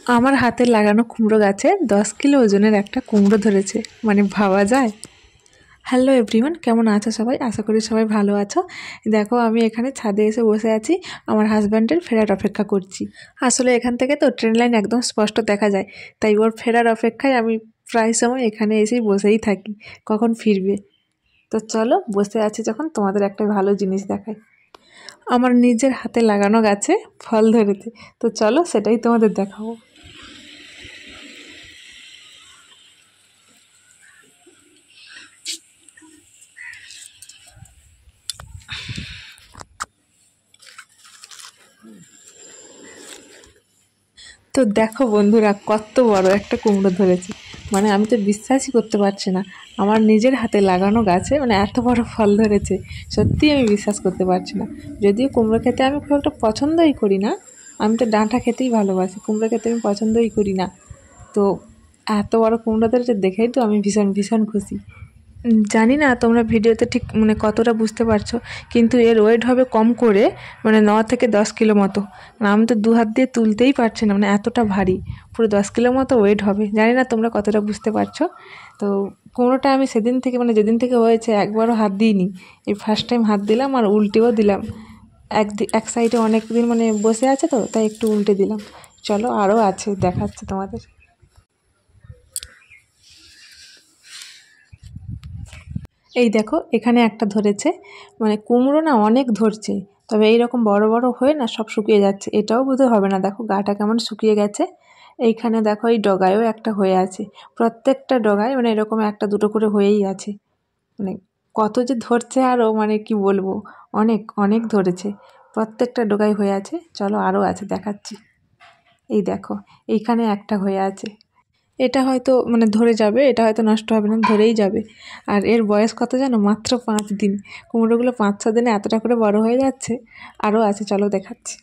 আমার হাতে লাগানো কুমড়ো গাছে 10 কিলো ওজনের একটা কুমড়ো ধরেছে, মানে ভাবা যায়। হ্যালো এভরিওয়ান, কেমন আছো সবাই? আশা করি সবাই ভালো আছো। দেখো আমি এখানে ছাদে এসে বসে আছি, আমার হাজব্যান্ডের ফেরার অপেক্ষা করছি। আসলে এখান থেকে তো ট্রেন লাইন একদম স্পষ্ট দেখা যায়, তাই ওর ফেরার অপেক্ষায় আমি প্রায় সময় এখানে এসেই বসেই থাকি, কখন ফিরবে। তো চলো, বসে আছি যখন তোমাদের একটা ভালো জিনিস দেখাই। আমার নিজের হাতে লাগানো গাছে ফল ধরেছে, তো চলো সেটাই তোমাদের দেখাবো। তো দেখো বন্ধুরা, কত বড় একটা কুমড়ো ধরেছে, মানে আমি তো বিশ্বাসই করতে পারছি না আমার নিজের হাতে লাগানো গাছে মানে এত বড় ফল ধরেছে। সত্যিই আমি বিশ্বাস করতে পারছি না। যদিও কুমড়ো খেতে আমি খুব একটা পছন্দই করি না, আমি তো ডাঁটা খেতেই ভালোবাসি, কুমড়ো খেতে আমি পছন্দই করি না। তো এত বড় কুমড়ো ধরেছে দেখেই তো আমি ভীষণ ভীষণ খুশি। জানি না তোমরা ভিডিওতে ঠিক মানে কতটা বুঝতে পারছো, কিন্তু এর ওয়েট হবে কম করে মানে 9 থেকে 10 কিলো মতো। আমি তো 2 হাত দিয়ে তুলতেই পারছি না, মানে এতটা ভারী। পুরো 10 কিলো মতো ওয়েট হবে। জানি না তোমরা কতটা বুঝতে পারছো। তো কুমড়োটা আমি সেদিন থেকে মানে যেদিন থেকে হয়েছে একবারও হাত দিইনি, এই ফার্স্ট টাইম হাত দিলাম, আর উল্টেও দিলাম। এক সাইডে অনেক দিন মানে বসে আছে তো, তাই একটু উল্টে দিলাম। চলো আরও আছে, দেখাচ্ছি তোমাদের। এই দেখো এখানে একটা ধরেছে, মানে কুমড়ো না অনেক ধরছে, তবে এইরকম বড় বড় হয়ে না সব শুকিয়ে যাচ্ছে। এটাও বোধহয় হবে না, দেখো গাটা কেমন শুকিয়ে গেছে। এইখানে দেখো এই ডগায়ও একটা হয়ে আছে, প্রত্যেকটা ডগায় মানে এরকম একটা দুটো করে হয়েই আছে। মানে কত যে ধরছে আরও, মানে কি বলবো, অনেক অনেক ধরেছে, প্রত্যেকটা ডগায় হয়ে আছে। চলো আরও আছে, দেখাচ্ছি। এই দেখো এইখানে একটা হয়ে আছে। এটা হয়তো মানে ধরে যাবে, এটা হয়তো নষ্ট হবে না, ধরেই যাবে। আর এর বয়স কত জানো? মাত্র 5 দিন। কুমড়োগুলো 5-6 দিনে এতটা করে বড় হয়ে যাচ্ছে। আরও আছে, চলো দেখাচ্ছি।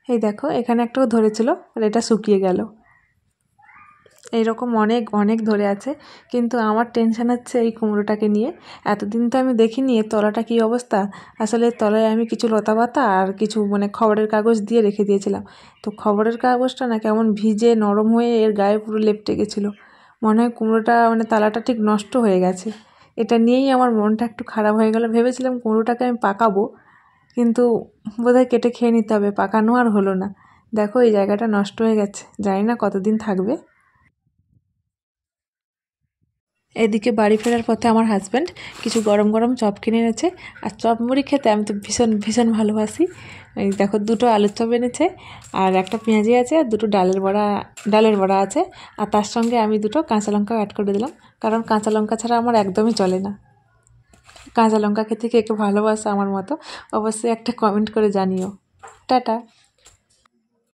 এই দেখো এখানে একটাও ধরেছিল, আর এটা শুকিয়ে গেল। এইরকম অনেক অনেক ধরে আছে, কিন্তু আমার টেনশন হচ্ছে এই কুমড়োটাকে নিয়ে। এতদিন তো আমি দেখিনি এর তলাটা কী অবস্থা। আসলে তলায় আমি কিছু লতাপাতা আর কিছু মানে খবরের কাগজ দিয়ে রেখে দিয়েছিলাম। তো খবরের কাগজটা না কেমন ভিজে নরম হয়ে এর গায়ে পুরো লেপটে গেছিলো। মনে হয় কুমড়োটা মানে তালাটা ঠিক নষ্ট হয়ে গেছে। এটা নিয়েই আমার মনটা একটু খারাপ হয়ে গেল। ভেবেছিলাম কুমড়োটাকে আমি পাকাবো, কিন্তু বোধহয় কেটে খেয়ে নিতে হবে, পাকানো আর হলো না। দেখো এই জায়গাটা নষ্ট হয়ে গেছে, জানি না কতদিন থাকবে। এদিকে বাড়ি ফেরার পথে আমার হাজব্যান্ড কিছু গরম গরম চপ কিনে এনেছে। আর চপ মুড়ি খেতে আমি তো ভীষণ ভীষণ ভালোবাসি। এই দেখো দুটো আলুর চপ এনেছে, আর একটা পেঁয়াজি আছে, আর দুটো ডালের বড়া আছে। আর তার সঙ্গে আমি দুটো কাঁচা লঙ্কাও অ্যাড করে দিলাম, কারণ কাঁচা লঙ্কা ছাড়া আমার একদমই চলে না। কাঁচা লঙ্কা খেতে কে কে ভালোবাসে আমার মতো, অবশ্যই একটা কমেন্ট করে জানিও। টাটা।